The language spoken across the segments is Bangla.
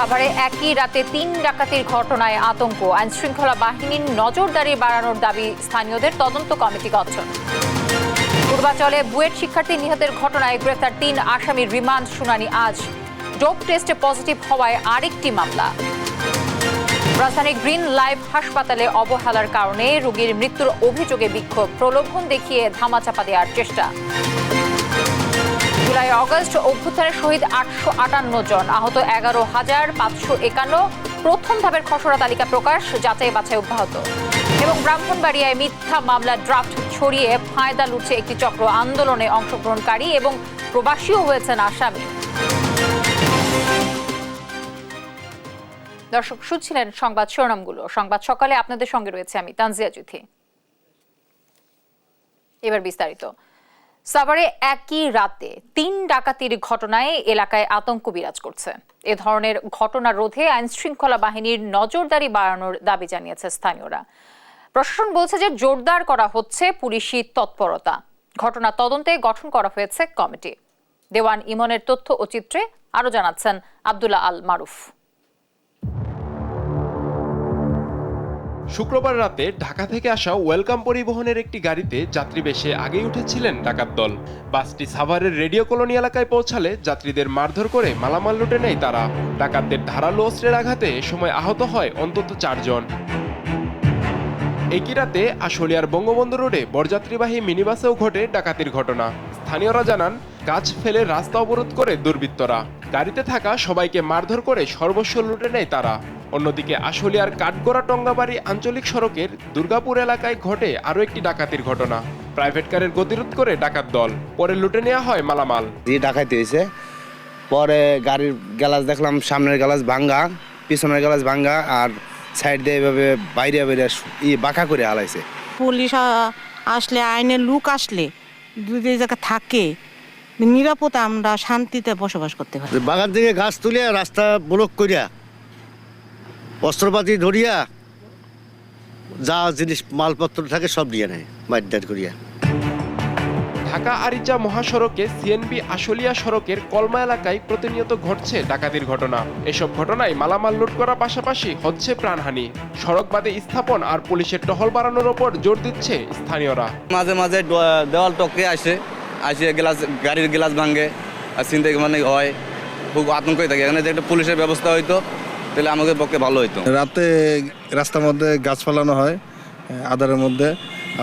সাভারে একই রাতে ৩ ডাকাতির ঘটনায় আতঙ্ক। আইনশৃঙ্খলা বাহিনীর নজরদারি বাড়ানোর দাবি স্থানীয়দের। তদন্ত কমিটি গঠন। পূর্বাচলে বুয়েট শিক্ষার্থী নিহতের ঘটনায় গ্রেফতার ৩ আসামির রিমান্ড শুনানি আজ। ডোপ টেস্টে পজিটিভ হওয়ায় আরেকটি মামলা। রাজধানীর গ্রিন লাইফ হাসপাতালে অবহেলার কারণে রোগীর মৃত্যুর অভিযোগে বিক্ষোভ। প্রলোভন দেখিয়ে ধামাচাপা দেওয়ার চেষ্টা। জুলাই আগস্ট অভ্যুত্থানের শহীদ ৮৫৮ জন, আহত ১১,৫৫১। প্রথম ধাপের খসড়া তালিকা প্রকাশ, যাচাই বাছাই অব্যাহত। এবং ব্রাহ্মণবাড়িয়ায় মিথ্যা মামলার ড্রাফট ছড়িয়ে ফায়দা লুটছে একটি চক্র। আন্দোলনে অংশগ্রহণকারী এবং প্রবাসীও হয়েছেন আসামি। দর্শক শুনছিলেন সংবাদ শিরোনামগুলো। সংবাদ সকালে আপনাদের সঙ্গে রয়েছে আমি তানজিয়া জুথি। এবার বিস্তারিত। সাভারে একই রাতে ৩ ডাকাতির ঘটনায় এলাকায় আতঙ্ক বিরাজ করছে। এ ধরনের ঘটনা রোধে আইনশৃঙ্খলা বাহিনীর নজরদারি বাড়ানোর দাবি জানিয়েছে স্থানীয়রা। প্রশাসন বলছে যে জোরদার করা হচ্ছে পুলিশি তৎপরতা। ঘটনা তদন্তে গঠন করা হয়েছে কমিটি। দেওয়ান ইমনের তথ্য ও চিত্রে আরো জানাচ্ছেন আব্দুল্লাহ আল মারুফ। শুক্রবার রাতে ঢাকা থেকে আসা ওয়েলকাম পরিবহনের একটি গাড়িতে যাত্রী বেশে আগেই উঠেছিলেন ডাকাত দল। বাসটি সাভারের রেডিও কলোনি এলাকায় পৌঁছালে যাত্রীদের মারধর করে মালামাল লুটে নেয় তারা। ডাকাতদের ধারালো অস্ত্রের আঘাতে এ সময় আহত হয় অন্তত ৪ জন। একই রাতে আশুলিয়ার বঙ্গবন্ধু রোডে বরযাত্রীবাহী মিনিবাসেও ঘটে ডাকাতির ঘটনা। স্থানীয়রা জানান, গাছ ফেলে রাস্তা অবরোধ করে দুর্বৃত্তরা। গাড়িতে থাকা সবাইকে মারধর করে সর্বস্ব লুটে নেয় তারা। অন্যদিকে আশুলিয়ার কাঠগড়া টঙ্গাবাড়ি আঞ্চলিক সড়কের দুর্গাপুর এলাকায় ঘটে আরও একটি ডাকাতির ঘটনা। প্রাইভেট কারের গতিরোধ করে ডাকাত দল, পরে লুটে নেওয়া হয় মালামাল। ডাকাতি হয়েছে, পরে গাড়ির গ্লাস দেখলাম, সামনের গ্লাস ভাঙ্গা, পিছনের গ্লাস ভাঙ্গা, আর সাইড দিয়ে এভাবে বাইরে বাইরে বাঁকা করে হালাইছে। পুলিশ আসলে, আইনের লোক আসলে দুই জায়গা থাকে, নিরাপদে আমরা শান্তিতে বসবাস করতে পারি। বাগান থেকে গাছ তুলে রাস্তা ব্লক করিয়া, অস্ত্রপাতি ধরিয়া, যা জিনিস মালপত্র থাকে সব নিয়ে নেয় মারধর করিয়া। ঢাকা আরিচা মহাসড়কে সিএনবি আশুলিয়া সড়কের কলমা এলাকায় প্রতিনিয়ত ঘটছে ডাকাতির ঘটনা। এসব ঘটনায় মালামাল লুট করার পাশাপাশি হচ্ছে প্রাণহানি। সড়ক বাদে স্থাপন আর পুলিশের টহল বাড়ানোর ওপর জোর দিচ্ছে স্থানীয়রা। মাঝে মাঝে দেওয়াল টপকে আসে গ্লাস, গাড়ির গ্লাস ভাঙে আর চিন্তা মানে হয়, খুব আতঙ্কই থাকে। এখানে যে একটা পুলিশের ব্যবস্থা হইতো তাহলে আমাদের পক্ষে ভালো হইতো। রাতে রাস্তার মধ্যে গাছ ফেলানো হয় আধারের মধ্যে,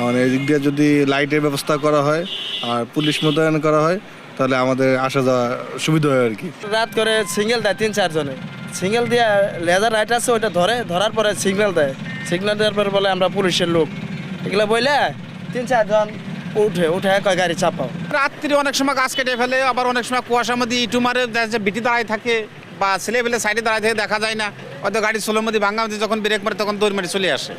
মানে এদিক দিয়ে যদি লাইটের ব্যবস্থা করা হয় আর পুলিশ মোতায়েন করা হয় তাহলে আমাদের আসা যাওয়া সুবিধা হয় আর কি। রাত করে সিগন্যাল দেয় ৩-৪ জনে, সিগন্যাল দিয়ে লেজার লাইট আছে ওইটা ধরার পরে সিগন্যাল দেয়, সিগন্যাল দেওয়ার পরে বলে আমরা পুলিশের লোক, এগুলো বললে ৩-৪ জন উঠে কয় গাড়ি চাপাও। রাত্রি অনেক সময় গাছ কেটে ফেলে, আবার অনেক সময় কুয়াশার মধ্যে ইটু মারে, বিটি দাঁড়ায় থাকে বা ছেলে পেলে সাইডে দাঁড়ায় থেকে দেখা যায় না, হয়তো গাড়ি সোলোর মধ্যে ভাঙা মধ্যে যখন ব্রেক মারে তখন দৌড় মারে চলে আসে।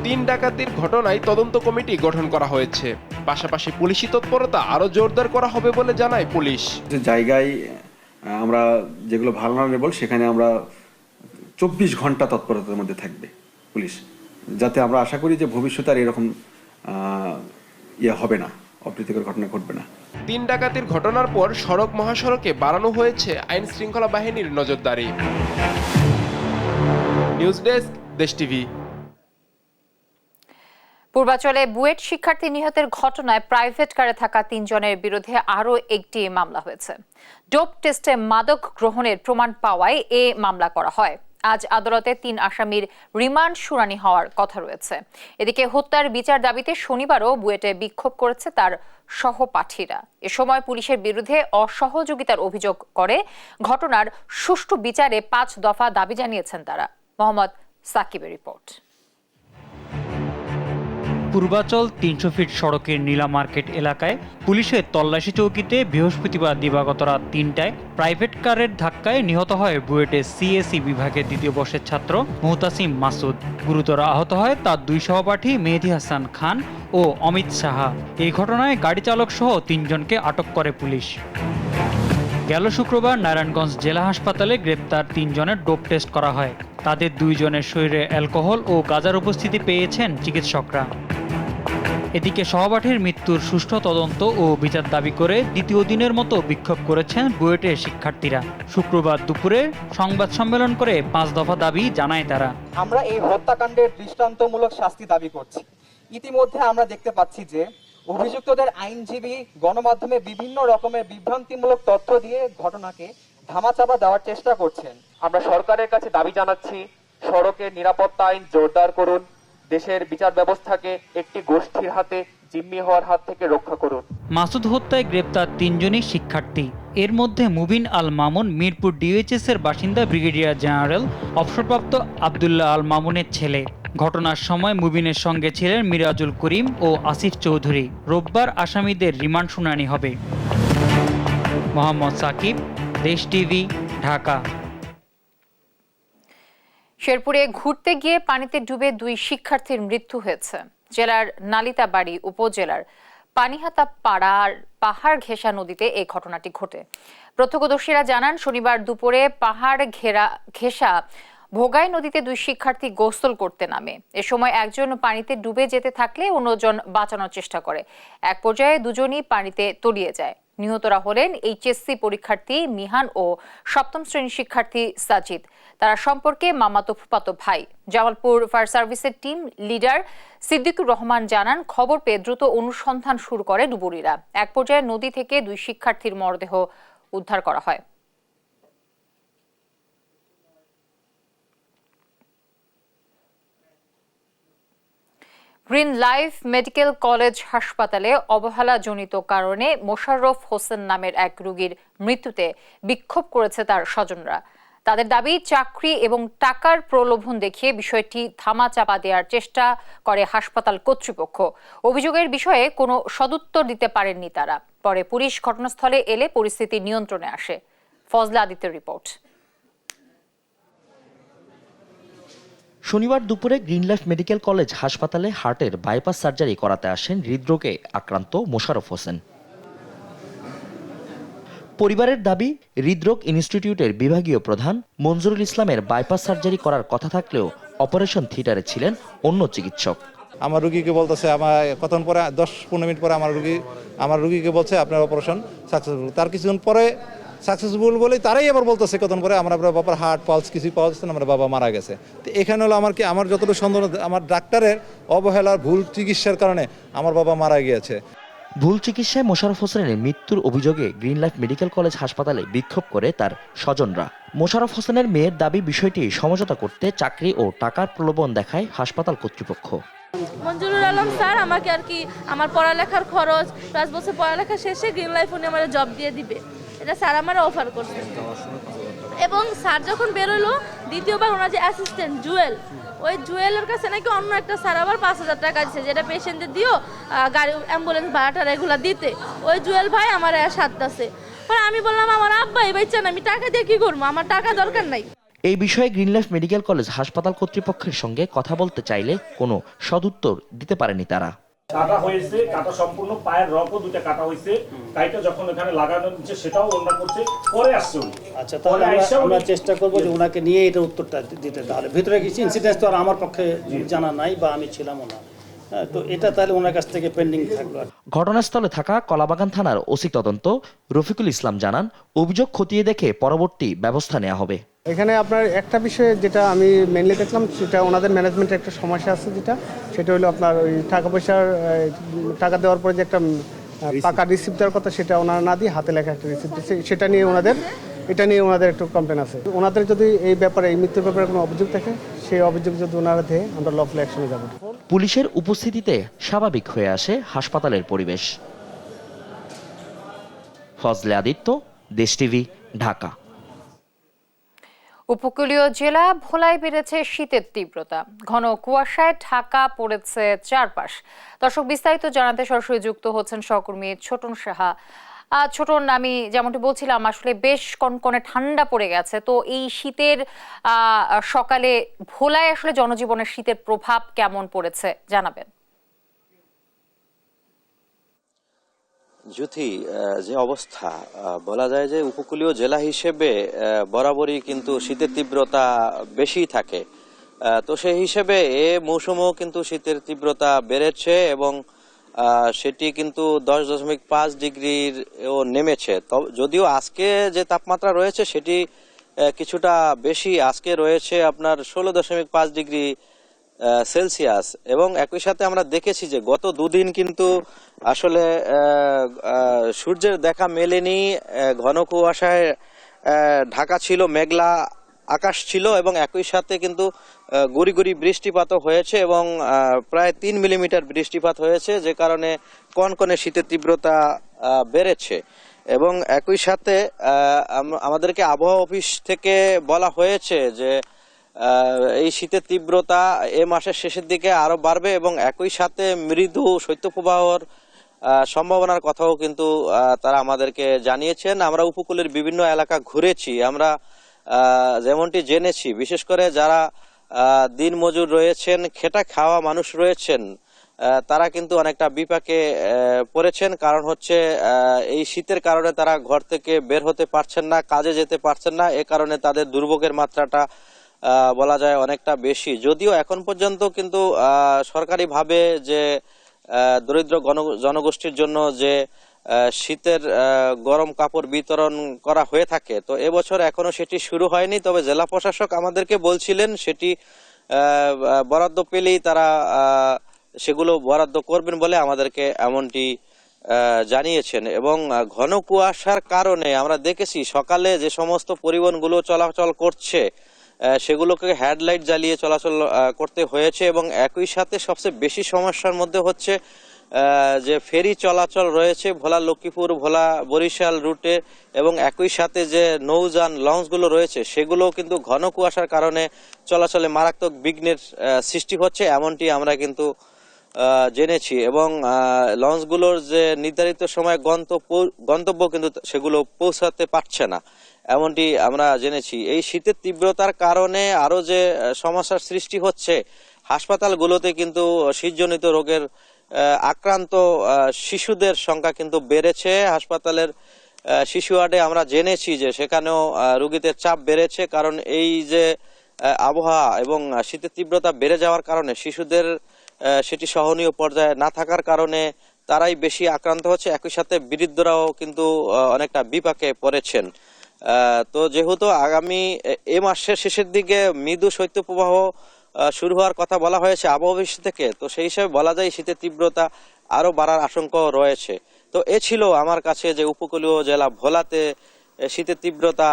৩ ডাকাতির ঘটনায় তদন্ত কমিটি গঠন করা হয়েছে। পাশাপাশি পুলিশি তৎপরতা আরো জোরদার করা হবে বলে জানায় পুলিশ। জায়গায় আমরা যেগুলো ভালনারেবল সেখানে আমরা ২৪ ঘন্টা তৎপরতার মধ্যে থাকবে পুলিশ, যাতে আমরা আশা করি যে ভবিষ্যতে আর এরকম হবে না, অপ্রীতিকর ঘটনা ঘটবে না। ৩ ডাকাতির ঘটনার পর সড়ক মহাসড়কে বাড়ানো হয়েছে আইন শৃঙ্খলা বাহিনীর নজরদারি। নিউজ ডেস্ক, দেশ টিভি। পূর্বাচলে বুয়েট শিক্ষার্থী নিহতের ঘটনায় প্রাইভেট কারে থাকা ৩ জনের বিরুদ্ধে আরও একটি মামলা হয়েছে। ডোপ টেস্টে মাদক গ্রহণের প্রমাণ পাওয়ায় এ মামলা করা হয়। আজ আদালতে ৩ আসামির রিমান্ড শুনানি হওয়ার কথা রয়েছে। এদিকে হত্যার বিচার দাবিতে শনিবারও বুয়েটে বিক্ষোভ করেছে তার সহপাঠীরা। এ সময় পুলিশের বিরুদ্ধে অসহযোগিতার অভিযোগ করে ঘটনার সুষ্ঠু বিচারে ৫ দফা দাবি জানিয়েছেন তারা। মোহাম্মদ সাকিবের রিপোর্ট। পূর্বাচল ৩০০ ফিট সড়কের নীলা মার্কেট এলাকায় পুলিশের তল্লাশি চৌকিতে বৃহস্পতিবার দিবাগত রাত ৩টায় প্রাইভেট কারের ধাক্কায় নিহত হয় বুয়েটের সিএসি বিভাগের ২য় বর্ষের ছাত্র মুহতাসিম মাসুদ। গুরুতর আহত হয় তার ২ সহপাঠী মেহেদী হাসান খান ও অমিত সাহা। এই ঘটনায় গাড়ি চালক সহ ৩ জনকে আটক করে পুলিশ। গেল শুক্রবার নারায়ণগঞ্জ জেলা হাসপাতালে গ্রেপ্তার ৩ জনের ডোপ টেস্ট করা হয়। তাদের 2 জনের শরীরে অ্যালকোহল ও গাঁজার উপস্থিতি পেয়েছেন চিকিৎসকরা। এদিকে সহপাঠীর মৃত্যুর সুষ্ঠু তদন্ত ও বিচার দাবি করে দ্বিতীয় দিনের মতো বিক্ষোভ করেছেন বুয়েটের শিক্ষার্থীরা। শুক্রবার দুপুরে সংবাদ সম্মেলন করে 5 দফা দাবি জানায় তারা। আমরা এই হত্যাকাণ্ডের দৃষ্টান্তমূলক শাস্তি দাবি করছি। ইতিমধ্যে আমরা দেখতে পাচ্ছি যে অভিযুক্তদের আইনজীবী গণমাধ্যমে বিভিন্ন রকমের বিভ্রান্তিমূলক তথ্য দিয়ে ঘটনাকে ধামাচাপা দেওয়ার চেষ্টা করছেন। আমরা সরকারের কাছে দাবি জানাচ্ছি, সড়কের নিরাপত্তা আইন জোরদার করুন, দেশের বিচার ব্যবস্থাকে একটি গোষ্ঠীর হাতে জিম্মি হওয়ার হাত থেকে রক্ষা করুন। মাসুদ হত্যায় গ্রেপ্তার 3 জনই শিক্ষার্থী। এর মধ্যে মুবিন আল মামুন মিরপুর ডিওএইচএস এর বাসিন্দা ব্রিগেডিয়ার জেনারেল অবসরপ্রাপ্ত আব্দুল্লাহ আল মামুনের ছেলে। ঘটনার সময় মুবিনের সঙ্গে ছিলেন মিরাজুল করিম ও আসিফ চৌধুরী। রোববার আসামিদের রিমান্ড শুনানি হবে। মোহাম্মদ সাকিব, দেশ টিভি, ঢাকা। শেরপুরে ঘুরতে গিয়ে পানিতে ডুবে 2 শিক্ষার্থীর মৃত্যু হয়েছে। জেলার নালিতাবাড়ি উপজেলার পানিহাতা পাড়ার পাহাড় ঘেঁষা নদীতে এই ঘটনাটি ঘটে। প্রত্যক্ষদর্শীরা জানান, শনিবার দুপুরে পাহাড় ঘেঁষা ভোগাই নদীতে 2 শিক্ষার্থী গোসল করতে নামে। এ সময় একজন পানিতে ডুবে যেতে থাকলে অন্যজন বাঁচানোর চেষ্টা করে। এক পর্যায়ে দুজনই পানিতে তলিয়ে যায়। নিহতরা হলেন এইচএসসি পরীক্ষার্থী মিহান ও 7ম শ্রেণীর শিক্ষার্থী সাজিদ। তারা সম্পর্কে মামাতো ফুফাতো ভাই। জামালপুর ফায়ার সার্ভিসের টিম লিডার সিদ্দিকুর রহমান জানান, খবর পেয়ে দ্রুত অনুসন্ধান শুরু করে ডুবুরিরা। এক পর্যায়ে নদী থেকে 2 শিক্ষার্থীর মরদেহ উদ্ধার করা হয়। গ্রিন লাইফ মেডিকেল কলেজ হাসপাতালে অবহেলাজনিত কারণে মোশাররফ হোসেন নামের এক রোগীর মৃত্যুতে বিক্ষোভ করেছে তার স্বজনরা। তাদের দাবি, চাকরি এবং টাকার প্রলোভন দেখিয়ে বিষয়টি ধামাচাপা দেওয়ার চেষ্টা করে হাসপাতাল কর্তৃপক্ষ। অভিযোগের বিষয়ে কোনো সদুত্তর দিতে পারেননি তারা। পরে পুলিশ ঘটনাস্থলে এলে পরিস্থিতি নিয়ন্ত্রণে আসে। ফজলা আদিত্যের রিপোর্ট। শনিবার দুপুরে গ্রিন লাইফ মেডিকেল কলেজ হাসপাতালে হার্টের বাইপাস সার্জারি করাতে আসেন হৃদরোগে আক্রান্ত মোশাররফ হোসেন। পরিবারের দাবি, হৃদরোগ ইনস্টিটিউটের বিভাগীয় প্রধান মঞ্জুরুল ইসলামের বাইপাস সার্জারি করার কথা থাকলেও অপারেশন থিয়েটারে ছিলেন অন্য চিকিৎসক। আমার রুগীকে বলতেছে, আমার কতক্ষণ পরে 10-15 মিনিট পরে আমার রুগীকে বলছে আপনার অপারেশন সাকসেসফুল। তার কিছুক্ষণ পরে সাকসেসফুল বলেই তারাই আবার বলতেছে কতক্ষণ পরে আমরা বাবার হার্ট পালস কিছুই পাওয়া যাচ্ছে না, আমরা বাবা মারা গেছে। তো এখানে হলো আমার যতটুকু সন্দেহ, আমার ডাক্তারের অবহেলার ভুল চিকিৎসার কারণে আমার বাবা মারা গিয়েছে। ভুল চিকিৎসায় মোশাররফ হোসেনের মৃত্যুর অভিযোগে গ্রিন লাইফ মেডিকেল কলেজ হাসপাতালে বিক্ষোভ করে তার স্বজনরা। মোশাররফ হোসেনের মেয়ের দাবি, বিষয়টি সমঝোতা করতে চাকরি ও টাকার প্রলোভন দেখায় হাসপাতাল কর্তৃপক্ষ। মঞ্জুরুল আলম স্যার আমাকে আর কি আমার পড়ালেখার খরচ, 5 বছর পড়ালেখা শেষে গ্রিন লাইফ উনি আমার জব দিয়ে দিবে, এটা স্যার আমার অফার করছে। এবং স্যার যখন বেরোলো দ্বিতীয়বার ওনার যে অ্যাসিস্ট্যান্ট জুয়েল, ওই জুয়েলের কাছে নাকি অন্য একটা স্যার আবার 5000 টাকা দিচ্ছে, যেটা পেশেন্টদের দিও গাড়ি অ্যাম্বুলেন্স ভাড়াটা এগুলা দিতে। ওই জুয়েল ভাই আমার সাথে। পরে আমি বললাম, আমার আব্বা এই বাচ্চা না, আমি টাকা দিয়ে কি করবো, আমার টাকা দরকার নাই। এই বিষয়ে গ্রিন লাইফ মেডিকেল কলেজ হাসপাতাল কর্তৃপক্ষের সঙ্গে কথা বলতে চাইলে কোনো সদুত্তর দিতে পারেনি তারা। কাটা হয়েছে, কাটা সম্পূর্ণ পায়ের রগও 2টা কাটা হয়েছে, কাইটা যখন ওখানে লাগানো হচ্ছে সেটাও ওনার করছে, পরে আসছে উনি। আচ্ছা, তাহলে আমরা চেষ্টা করবো যে ওনাকে নিয়ে এটা উত্তরটা দিতে। তাহলে ভিতরে কিছু ইনসিডেন্স তো আর আমার পক্ষে জানা নাই বা আমি ছিলামও না, তো এটা তাহলে ওনার কাছ থেকে পেন্ডিং থাকলো। ঘটনাস্থলে থাকা কলাবাগান থানার ওসি তদন্ত রফিকুল ইসলাম জানান, অভিযোগ খতিয়ে দেখে পরবর্তী ব্যবস্থা নেওয়া হবে। এখানে আপনার একটা বিষয়ে যেটা আমি মেনলি দেখলাম, সেটা ওনাদের ম্যানেজমেন্টের একটা সমস্যা আছে, সেটা হলো আপনার ওই টাকা দেওয়ার পরে যে একটা পাকা রিসিপ্ট দেওয়ার কথা, সেটা ওনারা না দিয়ে হাতে লেখা একটা রিসিপ্ট দিচ্ছে। এটা নিয়ে ওনাদের একটু কমপ্লেন আছে। ওনাদের যদি এই ব্যাপারে, এই মৃত্যুর ব্যাপারে কোনো অভিযোগ থাকে, সেই অভিযোগ যদি ওনারা দেয়, আমরা লফুল অ্যাকশনে যাব। পুলিশের উপস্থিতিতে স্বাভাবিক হয়ে আসে হাসপাতালের পরিবেশ। ফজলে আদিত্য, দেশ টিভি, ঢাকা। উপকূলীয় জেলা ভোলায় বেড়েছে শীতের তীব্রতা। ঘন কুয়াশায় ঢাকা পড়েছে চারপাশ। দর্শক, বিস্তারিত জানাতে সরাসরি যুক্ত হচ্ছেন সহকর্মী ছোটন সাহা। ছোটন, আমি যেমনটি বলছিলাম, আসলে বেশ কনকনে ঠান্ডা পড়ে গেছে। তো এই শীতের সকালে ভোলায় আসলে জনজীবনের শীতের প্রভাব কেমন পড়েছে জানাবেন। জ্যোতি, যে অবস্থা, বলা যায় যে উপকূলীয় জেলা হিসেবে বরাবরই কিন্তু শীতের তীব্রতা বেশি থাকে। তো সেই হিসেবে এ মৌসুমেও কিন্তু শীতের তীব্রতা বেড়েছে এবং সেটি কিন্তু 10.5 ডিগ্রির ও নেমেছে। যদিও আজকে যে তাপমাত্রা রয়েছে সেটি কিছুটা বেশি, আজকে রয়েছে আপনার 16.5 ডিগ্রি সেলসিয়াস। এবং একই সাথে আমরা দেখেছি যে গত দুদিন কিন্তু আসলে সূর্যের দেখা মেলেনি, ঘন কুয়াশায় ঢাকা ছিল, মেঘলা আকাশ ছিল এবং একই সাথে কিন্তু গুড়ি গুড়ি বৃষ্টিপাতও হয়েছে এবং প্রায় 3 মিলিমিটার বৃষ্টিপাত হয়েছে, যে কারণে কনকনে শীতের তীব্রতা বেড়েছে। এবং একই সাথে আমাদেরকে আবহাওয়া অফিস থেকে বলা হয়েছে যে এই শীতের তীব্রতা এ মাসের শেষের দিকে আরো বাড়বে এবং একই সাথে মৃদু শৈত্যপ্রবাহর সম্ভাবনার কথাও কিন্তু তারা আমাদেরকে জানিয়েছেন। আমরা উপকূলের বিভিন্ন এলাকা ঘুরেছি, আমরা যেমনটি জেনেছি, বিশেষ করে যারা দিনমজুর রয়েছেন, খেটা খাওয়া মানুষ রয়েছেন, তারা কিন্তু অনেকটা বিপাকে পড়েছেন। কারণ হচ্ছে এই শীতের কারণে তারা ঘর থেকে বের হতে পারছেন না, কাজে যেতে পারছেন না, এ কারণে তাদের দুর্ভোগের মাত্রাটা বলা যায় অনেকটা বেশি। যদিও এখন পর্যন্ত কিন্তু সরকারিভাবে যে দরিদ্র জনগোষ্ঠীর জন্য যে শীতের গরম কাপড় বিতরণ করা হয়ে থাকে, তো এবছর এখনো সেটি শুরু হয়নি। তবে জেলা প্রশাসক আমাদেরকে বলছিলেন সেটি বরাদ্দ পেলেই তারা সেগুলো বরাদ্দ করবেন বলে আমাদেরকে এমনটি জানিয়েছেন। এবং ঘন কুয়াশার কারণে আমরা দেখেছি সকালে যে সমস্ত পরিবহনগুলো চলাচল করছে সেগুলোকে হেডলাইট জ্বালিয়ে চলাচল করতে হয়েছে। এবং একই সাথে সবচেয়ে বেশি সমস্যার মধ্যে হচ্ছে যে ফেরি চলাচল রয়েছে ভোলা লক্ষ্মীপুর, ভোলা বরিশাল রুটে, এবং একই সাথে যে নৌযান লঞ্চগুলো রয়েছে সেগুলোও কিন্তু ঘন কুয়াশার কারণে চলাচলে মারাত্মক বিঘ্নের সৃষ্টি হচ্ছে, এমনটি আমরা কিন্তু জেনেছি। এবং লঞ্চগুলোর যে নির্ধারিত সময় গন্তব্য কিন্তু সেগুলো পৌঁছাতে পারছে না, এমনটি আমরা জেনেছি। এই শীতের তীব্রতার কারণে আরো যে সমস্যার সৃষ্টি হচ্ছে, হাসপাতালগুলোতে কিন্তু শীতজনিত রোগের আক্রান্ত শিশুদের সংখ্যা কিন্তু বেড়েছে। হাসপাতালের শিশু ওয়ার্ডে আমরা জেনেছি যে সেখানেও রোগীদের চাপ বেড়েছে, কারণ এই যে আবহাওয়া এবং শীতের তীব্রতা বেড়ে যাওয়ার কারণে শিশুদের সেটি সহনীয় পর্যায়ে না থাকার কারণে তারাই বেশি আক্রান্ত হচ্ছে। একই সাথে বৃদ্ধরাও কিন্তু অনেকটা বিপাকে পড়েছেন। তো যেহেতু আগামী এ মাসের শেষের দিকে মৃদু শৈত্যপ্রবাহ শুরু হওয়ার কথা বলা হয়েছে আবহাওয়া অফিস থেকে, তো সেই হিসাবে বলা যায় শীতের তীব্রতা আরো বাড়ার আশঙ্কাও রয়েছে। তো এ ছিল আমার কাছে যে উপকূলীয় জেলা ভোলাতে শীতের তীব্রতা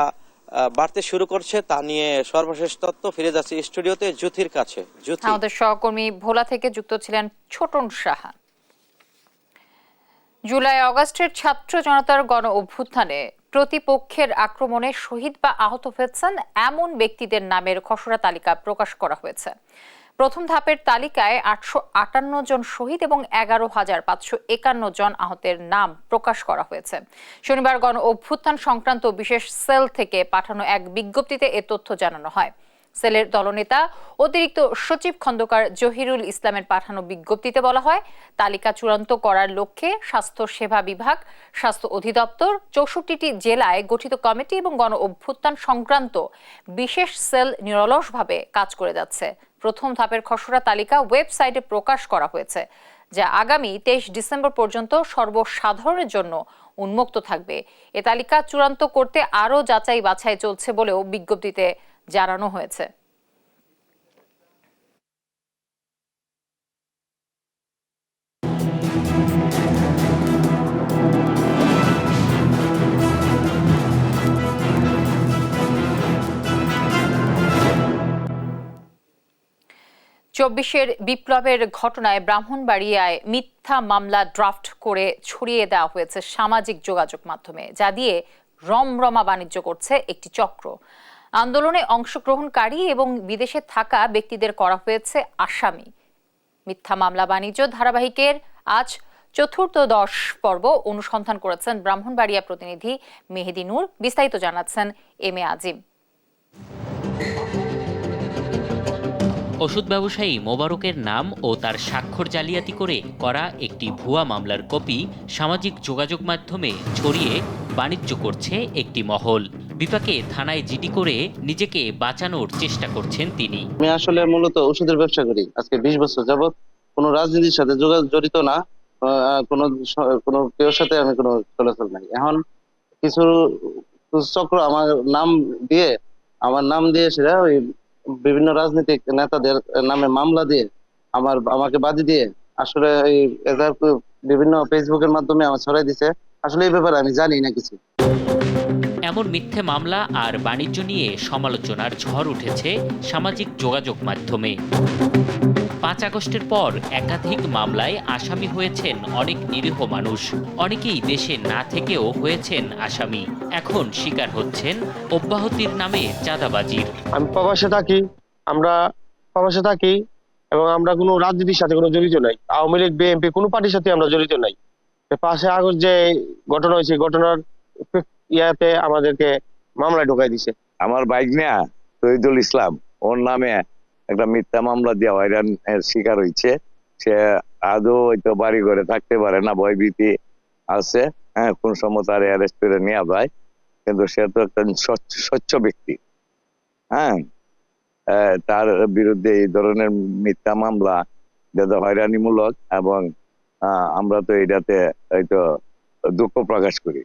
বাড়তে শুরু করছে তা নিয়ে সর্বশেষ তথ্য। ফিরে যাচ্ছি স্টুডিওতে জ্যোতির কাছে। জ্যোতি, আমাদের সহকর্মী ভোলা থেকে যুক্ত ছিলেন ছোটন সাহা। জুলাই আগস্টের ছাত্র জনতার গণ অভ্যুত্থানে প্রতিপক্ষের আক্রমণে শহীদ বা আহত হয়েছেন এমন ব্যক্তিদের নামের খসড়া তালিকা প্রকাশ করা হয়েছে। প্রথম ধাপের তালিকায় 858 জন শহীদ এবং 11,551 জন আহতের নাম প্রকাশ করা হয়েছে। শনিবার গণ অভ্যুত্থান সংক্রান্ত বিশেষ সেল থেকে পাঠানো এক বিজ্ঞপ্তিতে এ তথ্য জানানো হয়। সেলের দলনেতা অতিরিক্ত সচিব খন্দকার জহিরুল ইসলামের পাঠানো বিজ্ঞপ্তিতে বলা হয়, তালিকা চূড়ান্ত করার লক্ষ্যে স্বাস্থ্য সেবা বিভাগ, স্বাস্থ্য অধিদপ্তর, 64টি জেলায় গঠিত কমিটি এবং গণ অভ্যুত্থান সংক্রান্ত বিশেষ সেল নিরলসভাবে কাজ করে যাচ্ছে। প্রথম ধাপের খসড়া তালিকা ওয়েবসাইটে প্রকাশ করা হয়েছে, যা আগামী 23 ডিসেম্বর পর্যন্ত সর্বসাধারণের জন্য উন্মুক্ত থাকবে। এ তালিকা চূড়ান্ত করতে আরও যাচাই বাছাই চলছে বলেও বিজ্ঞপ্তিতে জানানো হয়েছে। চব্বিশের বিপ্লবের ঘটনায় ব্রাহ্মণবাড়িয়ায় মিথ্যা মামলা ড্রাফট করে ছড়িয়ে দেওয়া হয়েছে সামাজিক যোগাযোগ মাধ্যমে, যা দিয়ে রমরমা বাণিজ্য করছে একটি চক্র। আন্দোলনে অংশগ্রহণকারী এবং বিদেশে থাকা ব্যক্তিদের করা হয়েছে আসামি। মিথ্যা মামলা বাণিজ্য ধারাবাহিকের আজ 4th পর্ব অনুসন্ধান করেছেন ব্রাহ্মণবাড়িয়া প্রতিনিধি মেহেদি নূর। বিস্তারিত জানাচ্ছেন এম এ আজিম। ওষুধ ব্যবসায়ী মোবারকের নাম ও তার স্বাক্ষর জালিয়াতি করে করা একটি ভুয়া মামলার কপি সামাজিক যোগাযোগ মাধ্যমে ছড়িয়ে বাণিজ্য করছে একটি মহল। বিপাকে থানায় জিডি করে নিজেকে বাঁচানোর চেষ্টা করছেন তিনি। আমি আসলে মূলত ওষুধের ব্যবসা করি আজকে 20 বছর যাবত। কোনো রাজনীতির সাথে জড়িত না, কোনো কোনো কেউর সাথে আমি কোনো চলাচল নাই। এখন কিছু চক্র আমার নাম দিয়ে সেটা ওই বিভিন্ন রাজনৈতিক নেতাদের নামে মামলা দিয়ে আমাকে বাদী দিয়ে আসলে এই বিভিন্ন ফেসবুকের মাধ্যমে আমার ছড়াই দিছে। আসলে এই ব্যাপারে আমি জানি না কিছু। এমন মিথ্যে মামলা আর বাণিজ্য নিয়ে সমালোচনার ঝড় উঠেছে সামাজিক যোগাযোগ মাধ্যমে। 5 আগস্টের পর একাধিক মামলায় আসামি হয়েছেন অনেক নিরীহ মানুষ। অনেকেই দেশে না থেকেও হয়েছেন আসামি। এখন শিকার হচ্ছেন অব্যাহতির নামে চাঁদাবাজির। আমি প্রবাসে থাকি এবং আমরা কোনো রাজনীতির সাথে কোনো জড়িত নাই। আওয়ামী লীগ, বিএনপি কোনো পার্টির সাথে আমরা জড়িত নাই। 5 আগস্ট যে ঘটনা হয়েছে, ঘটনার ইয়াতে আমাদেরকে মামলায় ঢোকাই দিছে। আমার বাইক নিয়ে শহীদুল ইসলাম, ওর নামে একটা মিথ্যা মামলা দিয়ে হয়রানের শিকার হয়েছে। সে আদৌ হয়তো বাড়ি ঘরে থাকতে পারে না, ভয়ভীতি আছে। হ্যাঁ, কোন সময় তার অ্যারেস্ট করে নেওয়া যায়, কিন্তু সে তো একটা স্বচ্ছ ব্যক্তি। হ্যাঁ, তার বিরুদ্ধে এই ধরনের মিথ্যা মামলা যেটা হয়রানিমূলক, এবং আমরা তো এটাতে হয়তো দুঃখ প্রকাশ করি।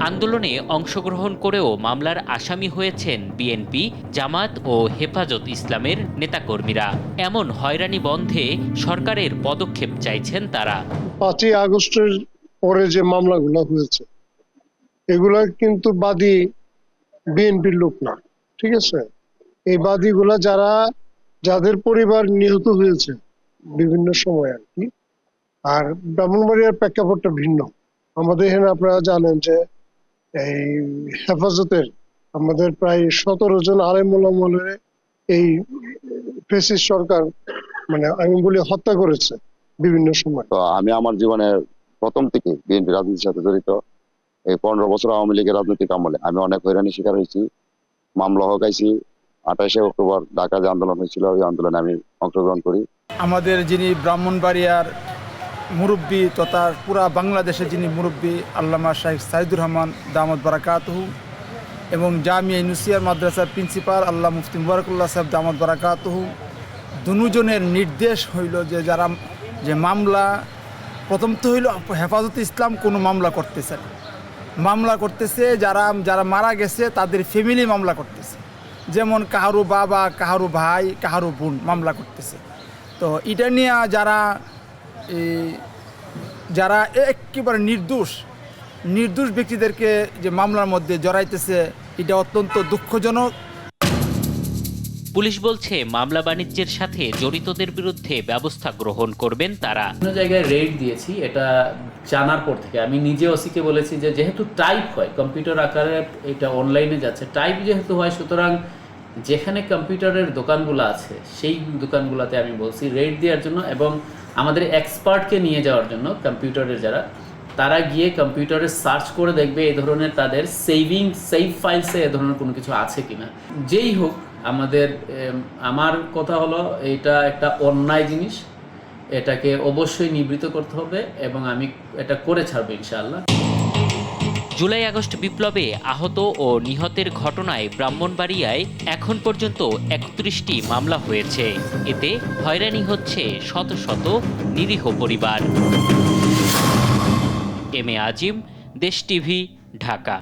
আন্দোলনে অংশগ্রহণ করেও মামলার আসামি হয়েছেন বিএনপি, জামাত ও হেফাজত ইসলামের নেতাকর্মীরা। এমন হয়রানি বন্ধে সরকারের পদক্ষেপ চাইছেন তারা। 5 আগস্টের পরে যে মামলাগুলো হয়েছে, এগুলা কিন্তু বাদী বিএনপির লোক না, ঠিক আছে? এই বাদীগুলা যাদের পরিবার নিহত হয়েছে বিভিন্ন সময় আর কি। আর ব্রাহ্মণবাড়িয়ার প্রেক্ষাপটটা ভিন্ন। আমাদের এখানে আপনারা জানেন যে এই হেফাজতের আমাদের প্রায় 17 জন আলেম ওলামাদের এই ফ্যাসিস্ট সরকার আমি বলি হত্যা করেছে বিভিন্ন সময়। তো আমি আমার জীবনের প্রথম থেকে বিএনপি রাজনীতির সাথে জড়িত। এই 15 বছর আওয়ামী লীগের রাজনৈতিক আমলে আমি অনেক হয়রানির শিকার হয়েছি, মামলা হকাইছি। 28 অক্টোবর ঢাকা যে আন্দোলন হয়েছিল, ওই আন্দোলনে আমি অংশগ্রহণ করি। আমাদের যিনি ব্রাহ্মণবাড়িয়ার মুরব্বী তথা পুরা বাংলাদেশের যিনি মুরব্বী আল্লামা শাইখ সাইদুর রহমান দামত বারাকাতুহু এবং জামিয়া ইউনুসিয়ার মাদ্রাসার প্রিন্সিপাল আল্লাহ মুফতি মুবারকুল্লাহ সাহেব দামত বারাকাতুহু, দুজনের নির্দেশ হইল যে মামলা প্রথম তো হইল হেফাজতে ইসলাম কোনো মামলা করতেছে না, মামলা করতেছে যারা মারা গেছে তাদের ফ্যামিলি মামলা করতেছে। যেমন কাহারু বাবা, কাহারু ভাই, কাহারু বোন মামলা করতেছে। তো এটা নিয়ে যারা একেবারে নির্দোষ ব্যক্তিদেরকে যে মামলার মধ্যে জড়াইতেছে, এটা অত্যন্ত দুঃখজনক। পুলিশ বলছে মামলা বাণিজ্যের সাথে জড়িতদের বিরুদ্ধে ব্যবস্থা গ্রহণ করবেন তারা। বিভিন্ন জায়গায় রেড দিয়েছি, এটা জানার পর থেকে আমি নিজে ওসিকে বলেছি যে যেহেতু টাইপ হয় কম্পিউটার আকারে, এটা অনলাইনে যাচ্ছে, টাইপ যেহেতু হয়, সুতরাং যেখানে কম্পিউটারের দোকানগুলো আছে সেই দোকানগুলোতে আমি বলছি রেড দেওয়ার জন্য, এবং আমাদের এক্সপার্টকে নিয়ে যাওয়ার জন্য কম্পিউটারের তারা গিয়ে কম্পিউটারে সার্চ করে দেখবে এই ধরনের তাদের সেভ ফাইলসে এ ধরনের কোনো কিছু আছে কিনা। যেই হোক, আমার কথা হলো এটা একটা অন্যায় জিনিস, এটাকে অবশ্যই নিবৃত্ত করতে হবে এবং আমি এটা করে ছাড়বো ইনশাআল্লাহ। জুলাই আগস্ট বিপ্লবে আহত ও নিহতের ঘটনায় ব্রাহ্মণবাড়িয়ায় এখন পর্যন্ত 31টি মামলা হয়েছে। এতে হয়রানি হচ্ছে শত শত নিরীহ পরিবার। এম এ আজিম, দেশ টিভি, ঢাকা।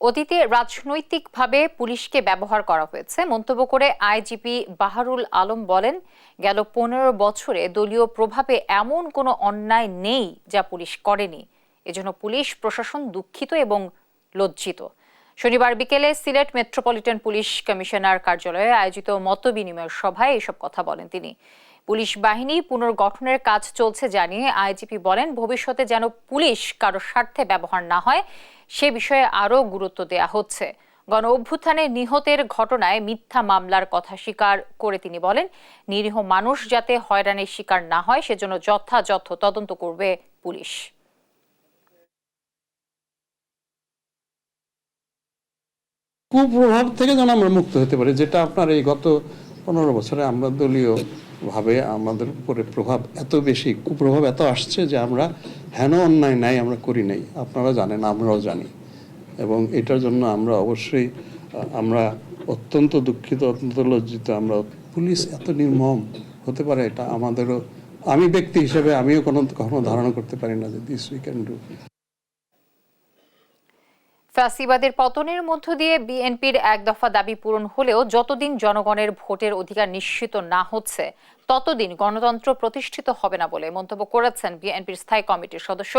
অতীতে রাজনৈতিকভাবে পুলিশকে ব্যবহার করা হয়েছে মন্তব্য করে আইজিপি বাহারুল আলম বলেন, গেল 15 বছরে দলীয় প্রভাবে এমন কোনো অন্যায় নেই যা পুলিশ করেনি। এজন্য পুলিশ প্রশাসন দুঃখিত এবং লজ্জিত। শনিবার বিকেলে সিলেট মেট্রোপলিটন পুলিশ কমিশনার কার্যালয়ে আয়োজিত মতবিনিময় সভায় এসব কথা বলেন তিনি। পুলিশ বাহিনী পুনর্গঠনের কাজ চলছে জানিয়ে আইজিপি বলেন, ভবিষ্যতে যেন পুলিশ কারো স্বার্থে ব্যবহার না হয় সে বিষয়ে আরও গুরুত্ব দেয়া হচ্ছে। গণ অভ্যুত্থানে নিহতের ঘটনায় মিথ্যা মামলার কথা স্বীকার করে তিনি বলেন, নিরীহ মানুষ যাতে হয়রানির শিকার না হয় সেজন্য যথাযথ তদন্ত করবে পুলিশ। কুপ্রভাব থেকে যেন আমরা মুক্ত হতে পারি, যেটা আপনার এই গত 15 বছরে আমরা দলীয়ভাবে আমাদের উপরে প্রভাব এত বেশি, কুপ্রভাব এত আসছে যে আমরা হেন অন্যায় নাই আমরা করি নাই। আপনারা জানেন, আমরাও জানি, এবং এটার জন্য আমরা অবশ্যই অত্যন্ত দুঃখিত, অত্যন্ত লজ্জিত। পুলিশ এত নির্মম হতে পারে এটা আমাদেরও আমি ব্যক্তি হিসেবে আমিও কখনো ধারণা করতে পারি না যে দিস উই ক্যান ডু। ফ্যাসিবাদের পতনের মধ্য দিয়ে বিএনপির এক দফা দাবি পূরণ হলেও যতদিন জনগণের ভোটের অধিকার নিশ্চিত না হচ্ছে ততদিন গণতন্ত্র প্রতিষ্ঠিত হবে না বলে মন্তব্য করেছেন বিএনপির স্থায়ী কমিটির সদস্য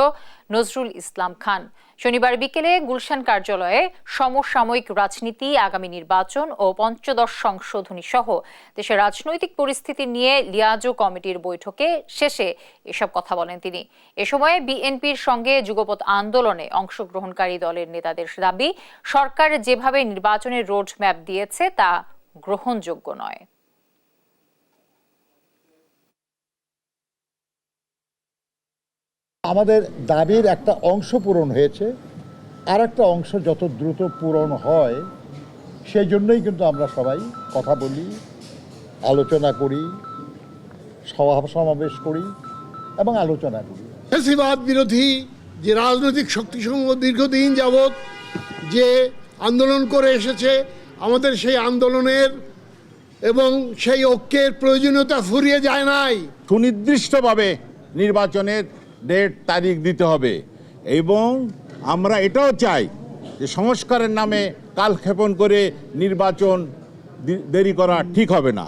নজরুল ইসলাম খান। শনিবার বিকেলে গুলশান কার্যালয়ে সমসাময়িক রাজনীতি, আগামী নির্বাচন ও পঞ্চদশ সংশোধনী সহ দেশের রাজনৈতিক পরিস্থিতি নিয়ে লিয়াজো কমিটির বৈঠকে শেষে এসব কথা বলেন তিনি। এ সময় বিএনপির সঙ্গে যুগপৎ আন্দোলনে অংশগ্রহণকারী দলের নেতাদের দাবি, সরকার যেভাবে নির্বাচনের রোড ম্যাপ দিয়েছে তা গ্রহণযোগ্য নয়। আমাদের দাবির একটা অংশ পূরণ হয়েছে, আর একটা অংশ যত দ্রুত পূরণ হয় সেই জন্যই কিন্তু আমরা সবাই কথা বলি, আলোচনা করি, সভা সমাবেশ করি এবং আলোচনা করি। ফ্যাসিবাদ বিরোধী যে রাজনৈতিক শক্তিসমূহ দীর্ঘদিন যাবৎ যে আন্দোলন করে এসেছে, আমাদের সেই আন্দোলনের এবং সেই ঐক্যের প্রয়োজনীয়তা ফুরিয়ে যায় নাই। সুনির্দিষ্টভাবে নির্বাচনের ডেট তারিখ দিতে হবে এবং আমরা এটাও চাই যে সংস্কারের নামে কালক্ষেপণ করে নির্বাচন দেরি করা ঠিক হবে না।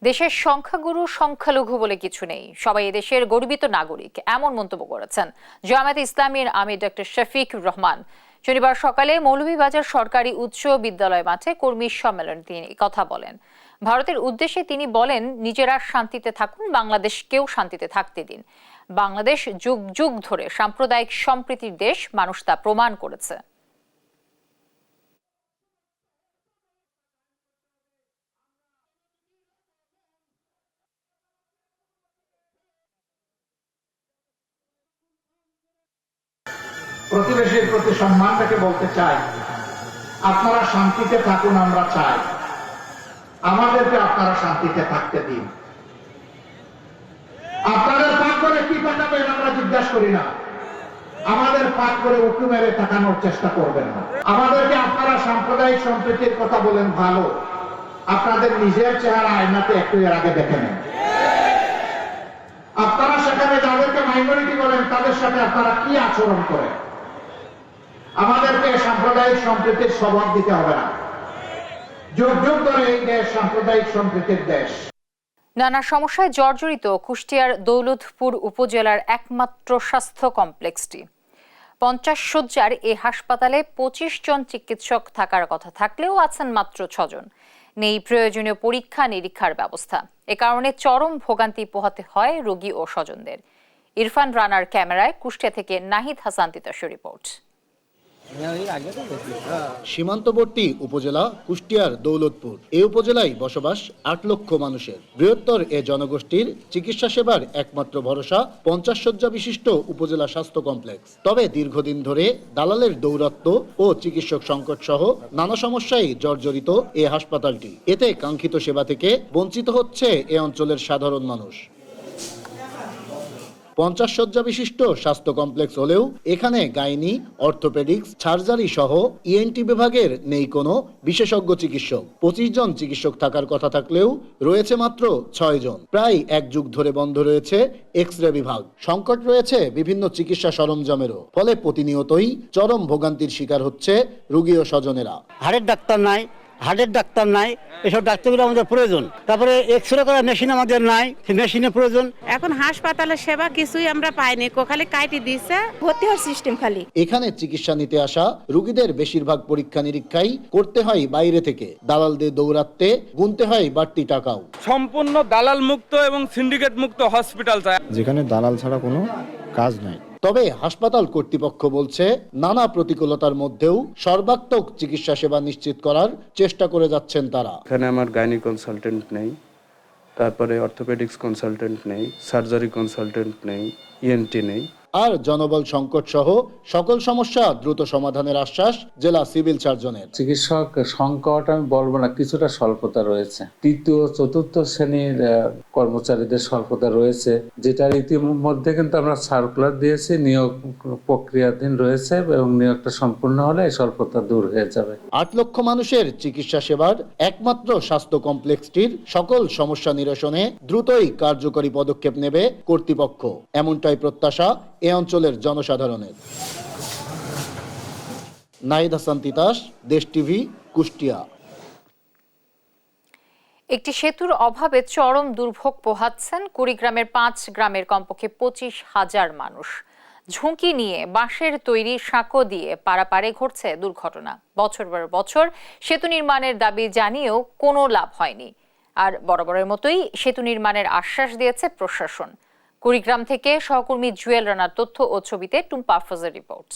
দেশের সংখ্যাগুরু সংখ্যালঘু বলে কিছু নেই, সবাই এদেশের গর্বিত নাগরিক, এমন মন্তব্য করেছেন জামায়াতে ইসলামীর আমির ডক্টর শফিকুর রহমান। শনিবার সকালে মৌলভীবাজার সরকারি উচ্চ বিদ্যালয় মাঠে কর্মী সম্মেলনে তিনি কথা বলেন। ভারতের উদ্দেশ্যে তিনি বলেন, নিজেরা শান্তিতে থাকুন, বাংলাদেশকেও শান্তিতে থাকতে দিন। বাংলাদেশ যুগ যুগ ধরে সাম্প্রদায়িক সম্প্রীতির দেশ, মানুষ তা প্রমাণ করেছে। প্রতিবেশীর প্রতি সম্মানটাকে বলতে চাই, আপনারা শান্তিতে থাকুন, আমরা চাই, আমাদেরকে আপনারা শান্তিতে থাকতে দিন। আপনাদের পাক করে কি পাঠাবেন আমরা জিজ্ঞাসা করি না, আমাদের পাক করে উঁকি মেরে তাকানোর চেষ্টা করবেন না। আমাদেরকে আপনারা সাম্প্রদায়িক সম্প্রীতির কথা বলেন, ভালো, আপনাদের নিজের চেহারা আয়নাতে একটু এর আগে দেখে নেন। আপনারা সেখানে যাদেরকে মাইনরিটি বলেন তাদের সাথে আপনারা কি আচরণ করেন। আমাদেরকে সাম্প্রদায়িক সম্প্রীতির স্বভাব দিতে হবে না। যুগ যুগ ধরে এই দেশ সাম্প্রদায়িক সম্প্রীতির দেশ। নানা সমস্যায় জর্জরিত কুষ্টিয়ার দৌলতপুর উপজেলার একমাত্র স্বাস্থ্য কমপ্লেক্সটি। 50 শয্যার এই হাসপাতালে 25 জন চিকিৎসক থাকার কথা থাকলেও আছেন মাত্র 6 জন। নেই প্রয়োজনীয় পরীক্ষা নিরীক্ষার ব্যবস্থা। এ কারণে চরম ভোগান্তি পোহাতে হয় রোগী ও স্বজনদের। ইরফান রানার ক্যামেরায় কুষ্টিয়া থেকে নাহিদ হাসান তিতাসের রিপোর্ট। সীমান্তবর্তী উপজেলা কুষ্টিয়ার দৌলতপুর। এই উপজেলায় বসবাস 8 লক্ষ মানুষের। বৃহত্তর এ জনগোষ্ঠীর চিকিৎসা সেবার একমাত্র ভরসা 50 শয্যা বিশিষ্ট উপজেলা স্বাস্থ্য কমপ্লেক্স। তবে দীর্ঘদিন ধরে দালালের দৌরাত্ম্য ও চিকিৎসক সংকট সহ নানা সমস্যায় জর্জরিত এই হাসপাতালটি। এতে কাঙ্ক্ষিত সেবা থেকে বঞ্চিত হচ্ছে এ অঞ্চলের সাধারণ মানুষ। 50 শয্যা বিশিষ্ট স্বাস্থ্য কমপ্লেক্স হলেও এখানে গাইনি, অর্থোপেডিক্স, সার্জারি সহ ইএনটি বিভাগের নেই কোনো বিশেষজ্ঞ চিকিৎসক। 25 জন চিকিৎসক থাকার কথা থাকলেও রয়েছে মাত্র 6 জন। প্রায় 1 যুগ ধরে বন্ধ রয়েছে এক্স-রে বিভাগ। সংকট রয়েছে বিভিন্ন চিকিৎসা সরঞ্জামেরও। ফলে প্রতিনিয়তই চরম ভোগান্তির শিকার হচ্ছে রোগী ও স্বজনেরা। হাড়ের ডাক্তার নাই, হার্টের ডাক্তার নাই, এসব ডাক্তারগুলো আমাদের প্রয়োজন। তারপরে এক্সরে করার মেশিন আমাদের নাই, সেই মেশিনের প্রয়োজন। এখন হাসপাতালের সেবা কিছুই আমরা পাইনি, খালি কাটি দিচ্ছে, ভর্তি হওয়ার সিস্টেম খালি। এখানে চিকিৎসা নিতে আসা রোগীদের বেশিরভাগ পরীক্ষা নিরীক্ষাই করতে হয় বাইরে থেকে। দালালদের দৌরাত্মে গুনতে হয় বাড়তি টাকাও। সম্পূর্ণ দালাল মুক্ত এবং সিন্ডিকেট মুক্ত হসপিটাল চাই, যেখানে দালাল ছাড়া কোনো কাজ নাই। তবে হাসপাতাল কর্তৃপক্ষ বলছে, নানা প্রতিকূলতার মধ্যেও সর্বাত্মক চিকিৎসা সেবা নিশ্চিত করার চেষ্টা করে যাচ্ছেন তারা। এখানে আমার গাইনি কনসালটেন্ট নেই, তারপরে অর্থোপেডিক্স কনসালটেন্ট নেই, সার্জারি কনসালটেন্ট নেই, ইএনটি নেই। আর জনবল সংকট সহ সকল সমস্যা দ্রুত সমাধানের আশ্বাস জেলা সিভিল সার্জনের। চিকিৎসক সংকট আমি বলবো না, কিছুটা স্বল্পতা রয়েছে। তৃতীয় চতুর্থ শ্রেণীর কর্মচারীদের স্বল্পতা রয়েছে, যেটার ইতিমধ্যে কিন্তু আমরা সার্কুলার দিয়েছি, নিয়োগ প্রক্রিয়াধীন রয়েছে এবং নিয়োগটা সম্পূর্ণ হলে এই স্বল্পতা দূর হয়ে যাবে। 8 লক্ষ মানুষের চিকিৎসা সেবার একমাত্র স্বাস্থ্য কমপ্লেক্সটির সকল সমস্যা নিরসনে দ্রুতই কার্যকরী পদক্ষেপ নেবে কর্তৃপক্ষ, এমনটাই প্রত্যাশা এ অঞ্চলের জনসাধারণের। নাহিদ হাসান তিতাস, দেশ টিভি, কুষ্টিয়া। একটি সেতুর অভাবে চরম দুর্ভোগ পোহাচ্ছেন কুড়িগ্রামের 5 গ্রামের কমপক্ষে 25,000 মানুষ। ঝুঁকি নিয়ে বাঁশের তৈরি সাঁকো দিয়ে পারাপারে ঘটছে দুর্ঘটনা। বছর পর বছর সেতু নির্মাণের দাবি জানিয়েও কোনো লাভ হয়নি। আর বরাবরের মতোই সেতু নির্মাণের আশ্বাস দিয়েছে প্রশাসন। কুড়িগ্রাম থেকে সহকর্মী জুয়েল রানার তথ্য ও ছবিতে টুম্পা আফরোজের রিপোর্ট।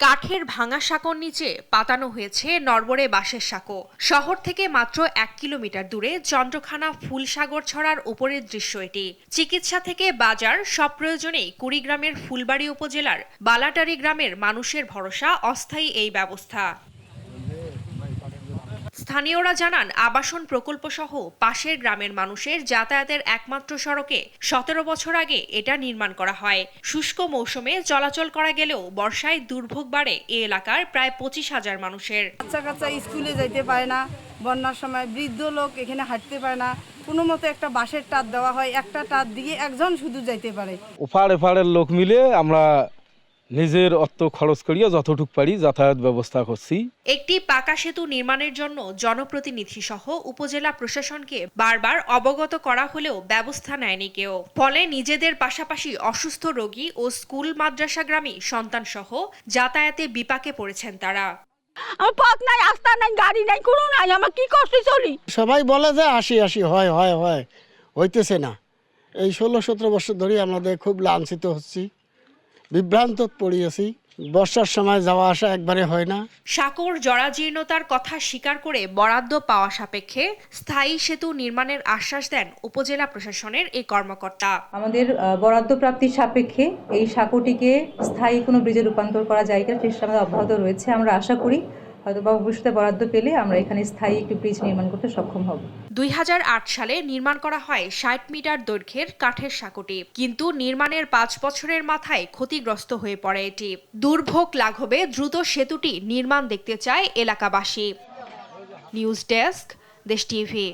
কাঠের ভাঙা সাঁকোর নিচে পাতানো হয়েছে নড়বড়ে বাঁশের সাঁকো। শহর থেকে মাত্র 1 কিলোমিটার দূরে চন্দ্রখানা ফুলসাগর ছড়ার উপরের দৃশ্য এটি। চিকিৎসা থেকে বাজার সব প্রয়োজনেই কুড়িগ্রামের ফুলবাড়ী উপজেলার বালাটারি গ্রামের মানুষের ভরসা অস্থায়ী এই ব্যবস্থা। স্থানীয়রা জানান, আবাসন প্রকল্প সহ পাশের গ্রামের মানুষের যাতায়াতের একমাত্র সড়কে 17 বছর আগে এটা নির্মাণ করা হয়। শুষ্ক মৌসুমে চলাচল করা গেলেও বর্ষায় দুর্ভোগ বাড়ে এ এলাকার প্রায় 25,000 মানুষের। বাচ্চা স্কুলে যাইতে পারে না, বন্যার সময় বৃদ্ধ লোক এখানে হাঁটতে পারে না, কোনো মতে একটা বাঁশের টাত দেওয়া হয়, একটা টাত দিয়ে একজন শুধু যাইতে পারে। ওপাড়ের লোক মিলে আমরা নিজের অর্থ খরচ করিয়া যতটুকু পারি যাতায়াত ব্যবস্থা করছি। একটি পাকা সেতু নির্মাণের জন্য জনপ্রতিনিধি সহ উপজেলা প্রশাসনকে বারবার অবগত করা হলেও ব্যবস্থা নেয়নি কেউ। ফলে নিজেদের পাশাপাশি অসুস্থ রোগী ও স্কুল মাদ্রাসাগ্রামী সন্তান সহ যাতায়াতে বিপাকে পড়েছেন তারা। আমার পথ নাই, রাস্তা নাই, গাড়ি নাই, কোনো নাই, আমার কি করতে চলি। সবাই বলে যে আসি হয় হইতেছে না। এই 16-17 বছর ধরে আমাদের খুব লাঞ্ছিত হচ্ছি, বিভ্রান্ত পড়িয়েছি। বর্ষার সময় যাওয়া আসা একবারে হয় না। সাঁকোর জরাজীর্ণতার কথা স্বীকার করে বরাদ্দ পাওয়া সাপেক্ষে স্থায়ী সেতু নির্মাণের আশ্বাস দেন উপজেলা প্রশাসনের এই কর্মকর্তা। আমাদের বরাদ্দ প্রাপ্তির সাপেক্ষে এই সাঁকোটিকে স্থায়ী কোনো ব্রিজে রূপান্তর করা যায় কিনা চেষ্টা আমাদের অব্যাহত রয়েছে। আমরা আশা করি হয়তো ভবিষ্যতে বরাদ্দ পেলে আমরা এখানে স্থায়ী একটি ব্রিজ নির্মাণ করতে সক্ষম হব। 2008 সালে নির্মাণ করা হয় 60 মিটার দৈর্ঘ্যের কাঠের সাঁকোটি, কিন্তু নির্মাণের 5 বছরের মাথায় ক্ষতিগ্রস্ত হয়ে পড়ে এটি। দুর্ভোগ লাঘবে দ্রুত সেতুটি নির্মাণ দেখতে চায় এলাকাবাসী। নিউজ ডেস্ক, দেশ টিভি।